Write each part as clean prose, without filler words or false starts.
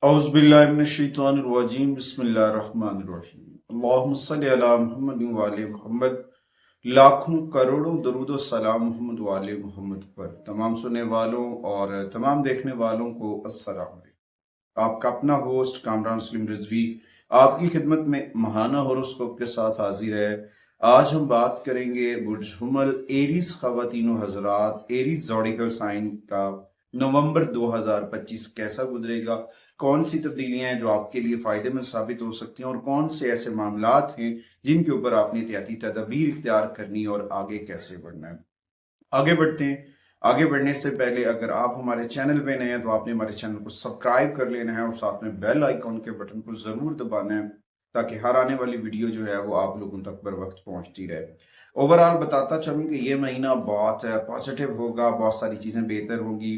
औज़ु बिल्लाहि मिनश्शैतानिर्रजीम बिस्मिल्लाहिर्रहमानिर्रहीम अल्लाहुम्मा सल्लि अला मुहम्मद व आले मुहम्मद। लाखों करोड़ों दरूद व सलाम मोहम्मद व आले मुहम्मद पर। तमाम सुनने वालों और तमाम देखने वालों को अस्सलाम वालेकुम। आपका अपना होस्ट कामरान सलीम रिजवी आपकी खिदमत में महाना होरोस्कोप के साथ हाजिर है। आज हम बात करेंगे बुर्ज हुमल एरीज ख़वातीन व हज़रात, एरीज ज़ोडिकल साइन का नवंबर 2025 कैसा गुजरेगा, कौन सी तब्दीलियां हैं जो आपके लिए फायदेमंद साबित हो सकती हैं और कौन से ऐसे मामलात हैं जिनके ऊपर आपने एहतियाती तदबीर इख्तियार करनी और आगे कैसे बढ़ना है। आगे बढ़ते हैं। आगे बढ़ने से पहले अगर आप हमारे चैनल पे नए हैं तो आपने हमारे चैनल को सब्सक्राइब कर लेना है और साथ में बेल आइकॉन के बटन को जरूर दबाना है ताकि हर आने वाली वीडियो जो है वो आप लोगों तक बर वक्त पहुंचती रहे। ओवरऑल बताता चलूं कि ये महीना बहुत पॉजिटिव होगा, बहुत सारी चीजें बेहतर होंगी।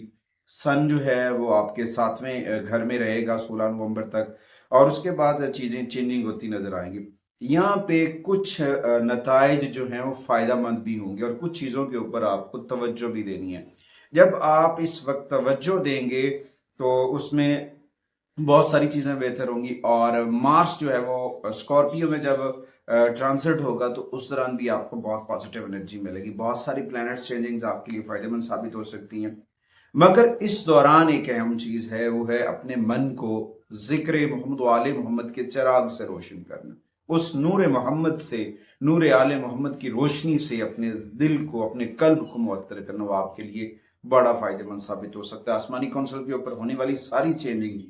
सन जो है वो आपके सातवें घर में रहेगा 16 नवंबर तक और उसके बाद चीजें चेंजिंग होती नजर आएंगी। यहाँ पे कुछ नताइज जो हैं वो फायदा मंद भी होंगे और कुछ चीजों के ऊपर आपको तवज्जो भी देनी है। जब आप इस वक्त तवज्जो देंगे तो उसमें बहुत सारी चीजें बेहतर होंगी। और मार्स जो है वो स्कॉर्पियो में जब ट्रांसिट होगा तो उस दौरान भी आपको बहुत पॉजिटिव एनर्जी मिलेगी। बहुत सारी प्लैनेट चेंजिंग्स आपके लिए फायदेमंद साबित हो सकती हैं। मगर इस दौरान एक अहम चीज है, वो है अपने मन को जिक्र मोहम्मद आले मोहम्मद के चिराग से रोशन करना। उस नूर मोहम्मद से, नूर आले मोहम्मद की रोशनी से अपने दिल को, अपने कल्ब को मुअत्तर करना, वो आपके लिए बड़ा फायदेमंद साबित हो सकता है। आसमानी काउंसिल के ऊपर होने वाली सारी चेंजिंग,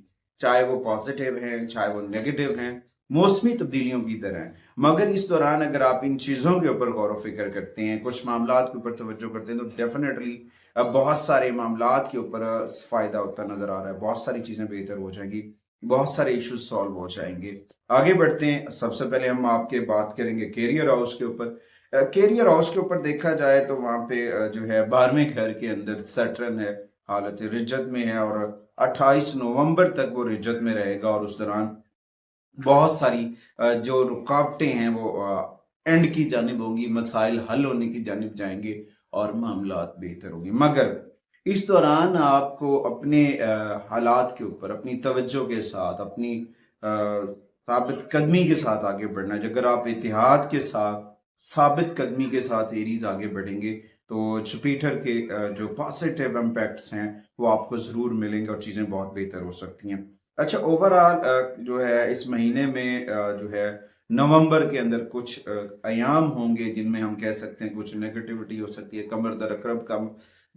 चाहे वो पॉजिटिव हैं चाहे वो नेगेटिव हैं, मौसमी तब्दीलियों की तरह हैं। मगर इस दौरान अगर आप इन चीजों के ऊपर गौर फिक्र करते हैं, कुछ मामलात के ऊपर तवज्जो करते हैं, तो डेफिनेटली बहुत सारे मामलात के ऊपर फायदा होता नजर आ रहा है। बहुत सारी चीजें बेहतर हो जाएंगी, बहुत सारे इश्यूज सॉल्व हो जाएंगे। आगे बढ़ते हैं। सबसे पहले हम आपके बात करेंगे कैरियर हाउस के ऊपर। कैरियर हाउस के ऊपर देखा जाए तो वहां पे जो है 12वें घर के अंदर सैटर्न है, हालत रिज्जत में है और 28 नवंबर तक वो रिज्जत में रहेगा और उस दौरान बहुत सारी जो रुकावटें हैं वो एंड की जानिब होंगी, मसाइल हल होने की जानिब जाएंगे और मामलात बेहतर होंगे। मगर इस दौरान आपको अपने हालात के ऊपर अपनी तवज्जो के साथ, अपनी साबित कदमी के साथ आगे बढ़ना है। अगर आप इतिहाद के साथ, साबित कदमी के साथ एरीज आगे बढ़ेंगे तो जुपिटर के जो पॉजिटिव इम्पैक्ट्स हैं वो आपको जरूर मिलेंगे और चीजें बहुत बेहतर हो सकती हैं। अच्छा, ओवरऑल जो है इस महीने में जो है नवंबर के अंदर कुछ अयाम होंगे जिनमें हम कह सकते हैं कुछ नेगेटिविटी हो सकती है। कमर दर अकरब का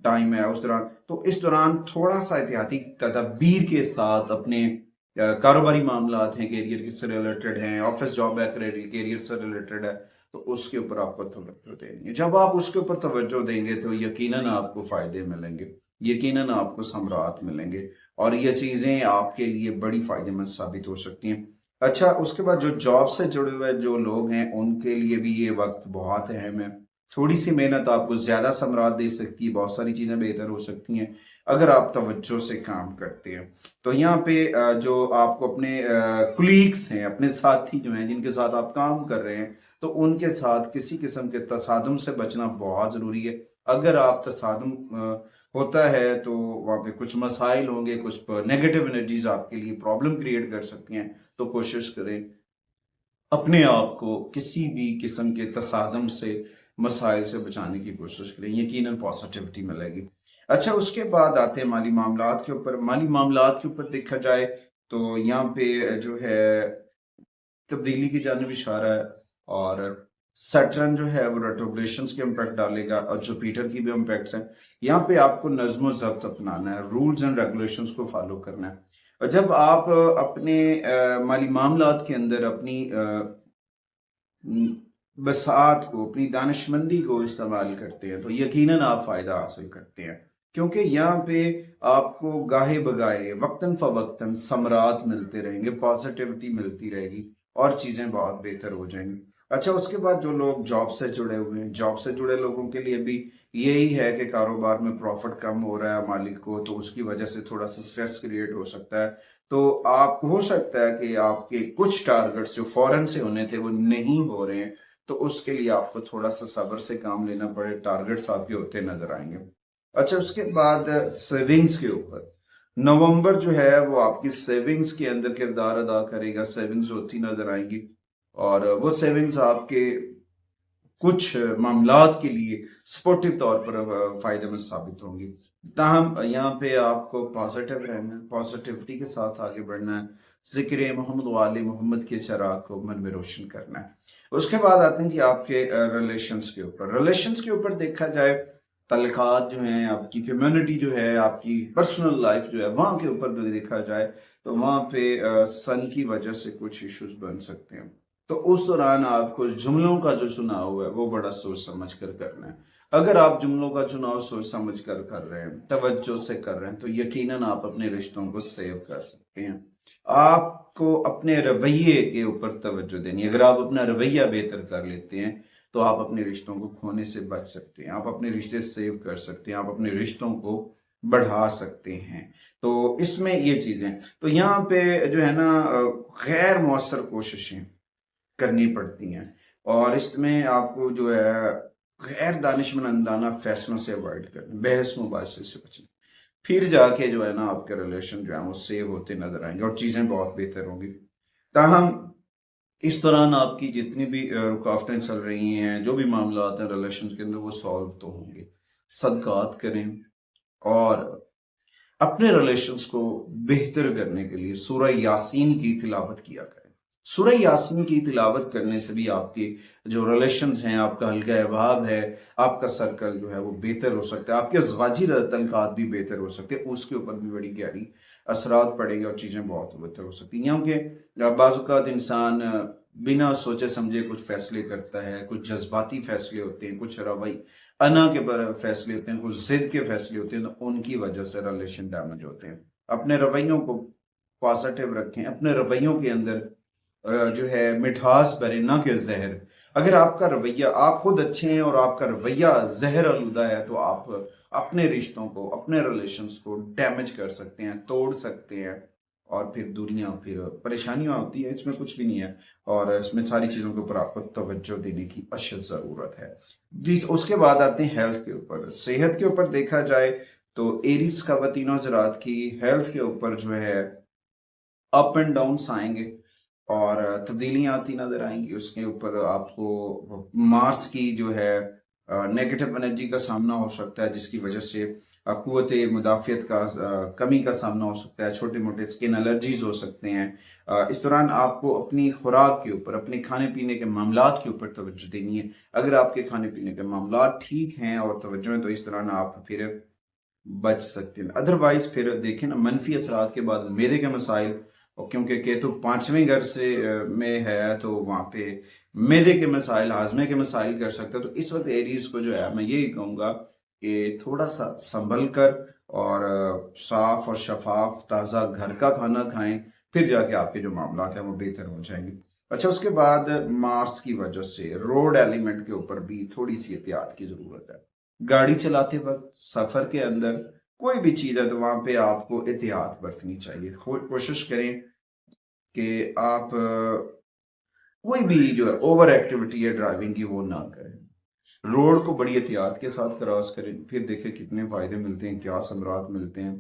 टाइम है उस दौरान, तो इस दौरान थोड़ा सा एहतियाती तदबीर के साथ अपने कारोबारी मामलात हैं, कैरियर से रिलेटेड हैं, ऑफिस जॉब है, कैरियर से रिलेटेड है, तो उसके ऊपर आपको तवज्जो देनी है। जब आप उसके ऊपर तवज्जो देंगे तो यकीनन आपको फायदे मिलेंगे, यकीनन आपको समरात मिलेंगे और ये चीजें आपके लिए बड़ी फायदेमंद साबित हो सकती हैं। अच्छा, उसके बाद जो जॉब से जुड़े हुए जो लोग हैं उनके लिए भी ये वक्त बहुत अहम है। थोड़ी सी मेहनत आपको ज्यादा समरात दे सकती है, बहुत सारी चीजें बेहतर हो सकती हैं अगर आप तवज्जो से काम करते हैं। तो यहाँ पे जो आपको अपने कुलीग्स हैं, अपने साथी जो हैं जिनके साथ आप काम कर रहे हैं, तो उनके साथ किसी किस्म के तसादुम से बचना बहुत जरूरी है। अगर आप तसादुम होता है तो वहां पे कुछ मसाइल होंगे, कुछ नेगेटिव एनर्जीज आपके लिए प्रॉब्लम क्रिएट कर सकती हैं। तो कोशिश करें अपने आप को किसी भी किस्म के तसादम से, मसाइल से बचाने की कोशिश करें, यकीनन पॉजिटिविटी मिलेगी। अच्छा, उसके बाद आते हैं माली मामलात के ऊपर। माली मामलात के ऊपर देखा जाए तो यहाँ पे जो है तब्दीली की जानिब इशारा है और सैटर्न जो है वो रेट्रोग्रेशंस के इम्पैक्ट डालेगा और जुपिटर की भी इम्पैक्ट्स हैं। यहाँ पे आपको नज्म ज़ब्त अपनाना है, रूल्स एंड रेगुलेशंस को फॉलो करना है। और जब आप अपने माली मामलात के अंदर अपनी बसात को, अपनी दानिशमंदी को इस्तेमाल करते हैं तो यकीनन आप फायदा हासिल करते हैं, क्योंकि यहाँ पे आपको गाहे बगाए वक्तन फवक्तन समरात मिलते रहेंगे, पॉजिटिविटी मिलती रहेगी और चीजें बहुत बेहतर हो जाएंगी। अच्छा, उसके बाद जो लोग जॉब से जुड़े हुए हैं, जॉब से जुड़े लोगों के लिए भी यही है कि कारोबार में प्रॉफिट कम हो रहा है मालिक को, तो उसकी वजह से थोड़ा सा स्ट्रेस क्रिएट हो सकता है। तो आप हो सकता है कि आपके कुछ टारगेट्स जो फौरन से होने थे वो नहीं हो रहे हैं, तो उसके लिए आपको थोड़ा सा सब्र से काम लेना पड़े, टारगेट्स आपके होते नजर आएंगे। अच्छा, उसके बाद सेविंग्स के ऊपर, نومبر جو ہے وہ آپ کی سیونگز کے اندر کردار ادا کرے گا، سیونگز ہوتی نظر آئیں گی، اور وہ سیونگز آپ کے کچھ معاملات کے لیے سپورٹیو طور پر فائدہ مند ثابت ہوں گی۔ تاہم یہاں پہ آپ کو پازیٹیو رہنا ہے، پازیٹیوٹی کے ساتھ آگے بڑھنا ہے، ذکر محمد وآل محمد کے چراغ کو من میں روشن کرنا ہے۔ اس کے بعد آتے ہیں جی آپ کے ریلیشنز کے اوپر۔ ریلیشنز کے اوپر دیکھا جائے، تعلقات جو ہیں، آپ کی کمیونٹی جو ہے، آپ کی پرسنل لائف جو ہے، وہاں کے اوپر جو دیکھا جائے تو وہاں پہ سن کی وجہ سے کچھ ایشوز بن سکتے ہیں۔ تو اس دوران آپ کو جملوں کا جو چناؤ ہے وہ بڑا سوچ سمجھ کر کرنا ہے۔ اگر آپ جملوں کا چناؤ سوچ سمجھ کر کر رہے ہیں، توجہ سے کر رہے ہیں، تو یقیناً آپ اپنے رشتوں کو سیو کر سکتے ہیں۔ آپ کو اپنے رویے کے اوپر توجہ دینی ہے۔ اگر آپ اپنا رویہ بہتر کر لیتے ہیں تو آپ اپنے رشتوں کو کھونے سے بچ سکتے ہیں، آپ اپنے رشتے سیو کر سکتے ہیں، آپ اپنے رشتوں کو بڑھا سکتے ہیں۔ تو اس میں یہ چیزیں، تو یہاں پہ جو ہے نا غیر مؤثر کوششیں کرنی پڑتی ہیں، اور اس میں آپ کو جو ہے غیر دانشمندانہ فیصلوں سے اوائڈ کرنا، بحث مباحثے سے بچنا، پھر جا کے جو ہے نا آپ کے ریلیشن جو ہیں وہ سیو ہوتے نظر آئیں گے اور چیزیں بہت بہتر ہوں گی۔ تاہم اس دوران آپ کی جتنی بھی رکاوٹیں چل رہی ہیں، جو بھی معاملات ہیں ریلیشن کے اندر، وہ سالو تو ہوں گے۔ صدقات کریں اور اپنے ریلیشنز کو بہتر کرنے کے لیے سورہ یاسین کی تلاوت کیا کریں۔ سورہ یاسین کی تلاوت کرنے سے بھی آپ کی جو ریلیشنز ہیں، آپ کا حلقہ احباب ہے، آپ کا سرکل جو ہے وہ بہتر ہو سکتا ہے، آپ کے ازواجی تعلقات بھی بہتر ہو سکتے ہیں، اس کے اوپر بھی بڑی گہری اثرات پڑیں گے اور چیزیں بہت بہتر ہو سکتی ہیں۔ کیونکہ بعض اوقات انسان بنا سوچے سمجھے کچھ فیصلے کرتا ہے، کچھ جذباتی فیصلے ہوتے ہیں، کچھ روی انا کے فیصلے ہوتے ہیں، کچھ ضد کے فیصلے ہوتے ہیں، تو ان کی وجہ سے ریلیشن ڈیمیج ہوتے ہیں۔ اپنے رویوں کو پازیٹیو رکھیں، اپنے رویوں کے اندر جو ہے مٹھاس بھرے، نہ کہ زہر۔ اگر آپ کا رویہ، آپ خود اچھے ہیں اور آپ کا رویہ زہر آلودہ ہے، تو آپ اپنے رشتوں کو، اپنے ریلیشنز کو ڈیمیج کر سکتے ہیں، توڑ سکتے ہیں، اور پھر پھر پریشانیاں ہوتی ہیں۔ اس میں کچھ بھی نہیں ہے، اور اس میں ساری چیزوں کے اوپر آپ کو توجہ دینے کی اشد ضرورت ہے۔ اس کے بعد آتے ہیں ہیلتھ کے اوپر۔ صحت کے اوپر دیکھا جائے تو ایریز خواتین و حضرات کی ہیلتھ کے اوپر جو ہے اپ اینڈ ڈاؤنس آئیں گے اور تبدیلیاں آتی نظر آئیں گی۔ اس کے اوپر آپ کو مارس کی جو ہے نیگیٹو انرجی کا سامنا ہو سکتا ہے، جس کی وجہ سے قوت مدافعت کا کمی کا سامنا ہو سکتا ہے، چھوٹے موٹے اسکن الرجیز ہو سکتے ہیں۔ اس دوران آپ کو اپنی خوراک کے اوپر، اپنے کھانے پینے کے معاملات کے اوپر توجہ دینی ہے۔ اگر آپ کے کھانے پینے کے معاملات ٹھیک ہیں اور توجہ ہیں، تو اس دوران آپ پھر بچ سکتے ہیں۔ ادروائز پھر دیکھیں نا، منفی اثرات کے بعد معدے کے مسائل، کیونکہ کیتو 5ویں گھر سے میں ہے، تو وہاں پہ معدے کے مسائل، ہاضمے کے مسائل کر سکتا ہے۔ تو اس وقت ایریز کو جو ہے میں یہی کہوں گا کہ تھوڑا سا سنبھل کر اور صاف اور شفاف تازہ گھر کا کھانا کھائیں، پھر جا کے آپ کے جو معاملات ہیں وہ بہتر ہو جائیں گے۔ اچھا، اس کے بعد مارس کی وجہ سے روڈ ایلیمنٹ کے اوپر بھی تھوڑی سی احتیاط کی ضرورت ہے۔ گاڑی چلاتے وقت، سفر کے اندر کوئی بھی چیز ہے تو وہاں پہ آپ کو احتیاط برتنی چاہیے۔ کوشش کریں کہ آپ کوئی بھی جو ہے اوور ایکٹیویٹی ہے ڈرائیونگ کی وہ نہ کریں، روڈ کو بڑی احتیاط کے ساتھ کراس کریں، پھر دیکھیں کتنے فائدے ملتے ہیں، کیا ثمرات ملتے ہیں،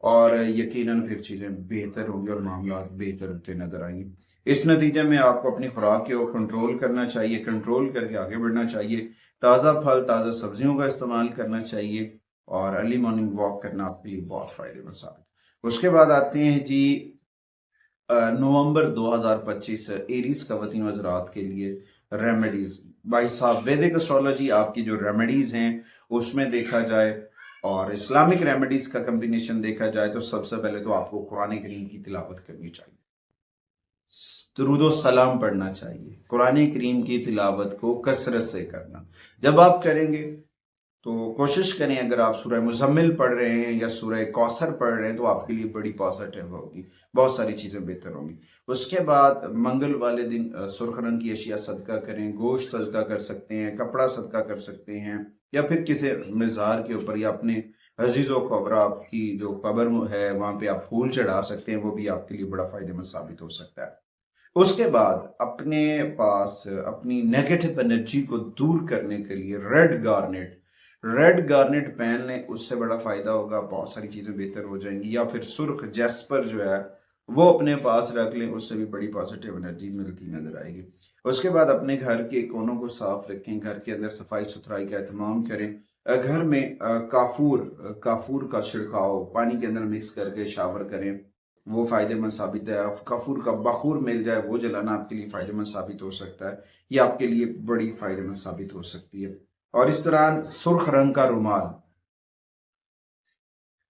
اور یقیناً پھر چیزیں بہتر ہوں گی اور معاملات بہتر ہوتے نظر آئیں گے۔ اس نتیجے میں آپ کو اپنی خوراک کو کنٹرول کرنا چاہیے، کنٹرول کر کے آگے بڑھنا چاہیے، تازہ پھل، تازہ سبزیوں کا استعمال کرنا چاہیے، اور ارلی مارننگ واک کرنا آپ کے لیے بہت فائدے مند ثابت۔ اس کے بعد آتے ہیں جی نومبر 2025 ایریز خواتین و حضرات کے لیے ریمیڈیز۔ بھائی صاحب، ویدک اسٹرالوجی آپ کی جو ریمیڈیز ہیں اس میں دیکھا جائے اور اسلامک ریمیڈیز کا کمبینیشن دیکھا جائے تو سب سے پہلے تو آپ کو قرآن کریم کی تلاوت کرنی چاہیے، درود و سلام پڑھنا چاہیے، قرآن کریم کی تلاوت کو کثرت سے کرنا۔ جب آپ کریں گے تو کوشش کریں، اگر آپ سورہ مزمل پڑھ رہے ہیں یا سورہ کوثر پڑھ رہے ہیں تو آپ کے لیے بڑی پازیٹیو ہوگی، بہت ساری چیزیں بہتر ہوں گی۔ اس کے بعد منگل والے دن سرخ رنگ کی اشیاء صدقہ کریں، گوشت صدقہ کر سکتے ہیں، کپڑا صدقہ کر سکتے ہیں، یا پھر کسی مزار کے اوپر یا اپنے عزیز و قبر، آپ کی جو قبر ہے وہاں پہ آپ پھول چڑھا سکتے ہیں، وہ بھی آپ کے لیے بڑا فائدہ مند ثابت ہو سکتا ہے۔ اس کے بعد اپنے پاس اپنی نیگیٹو انرجی کو دور کرنے کے لیے ریڈ گارنیٹ रेड गार्नेट पहन लें, उससे बड़ा फायदा होगा, बहुत सारी चीजें बेहतर हो जाएंगी। या फिर सुर्ख जैस्पर जो है वो अपने पास रख लें, उससे भी बड़ी पॉजिटिव एनर्जी मिलती नजर आएगी। उसके बाद अपने घर के कोनों को साफ रखें, घर के अंदर सफाई सुथराई का एहतमाम करें। घर में काफूर का छिड़काव पानी के अंदर मिक्स करके शावर करें, वो फायदेमंद साबित है। काफूर का बखूर मिल जाए, वो जलाना आपके लिए फायदेमंद साबित हो सकता है, ये आपके लिए बड़ी फायदेमंद साबित हो सकती है। और इस दौरान सुर्ख रंग का रुमाल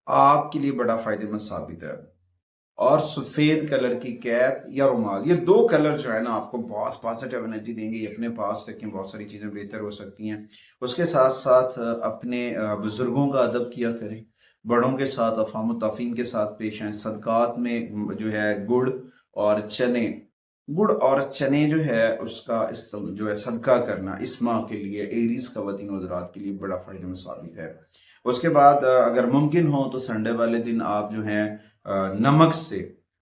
आपके लिए बड़ा फायदेमंद साबित है, और सफेद कलर की कैप या रुमाल, ये दो कलर जो है ना आपको बहुत पॉजिटिव एनर्जी देंगे। ये अपने पास रखें, बहुत सारी चीजें बेहतर हो सकती हैं। उसके साथ साथ अपने बुजुर्गों का अदब किया करें, बड़ों के साथ अफ़ाम तफ़हीम के साथ पेश आएं। सदकात में जो है गुड़ और चने जो है उसका जो है सदका करना इस माह के लिए एरीज ख़वातीन हज़रात के लिए बड़ा फायदेमंद साबित है। उसके बाद अगर मुमकिन हो तो संडे वाले दिन आप जो है नमक से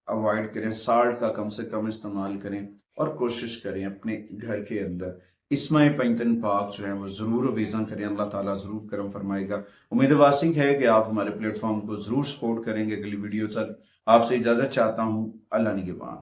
अवॉइड करें, साल्ट का कम से कम इस्तेमाल करें, और कोशिश करें अपने घर के अंदर इसमाय पैंतन पाक जो है वो जरूर विज़ा करें। अल्लाह ताला जरूर करम फरमाएगा। उम्मीद वासिक है कि आप हमारे प्लेटफॉर्म को जरूर सपोर्ट करेंगे। अगली वीडियो तक आपसे इजाजत चाहता हूँ। अल्लाह निगहबान।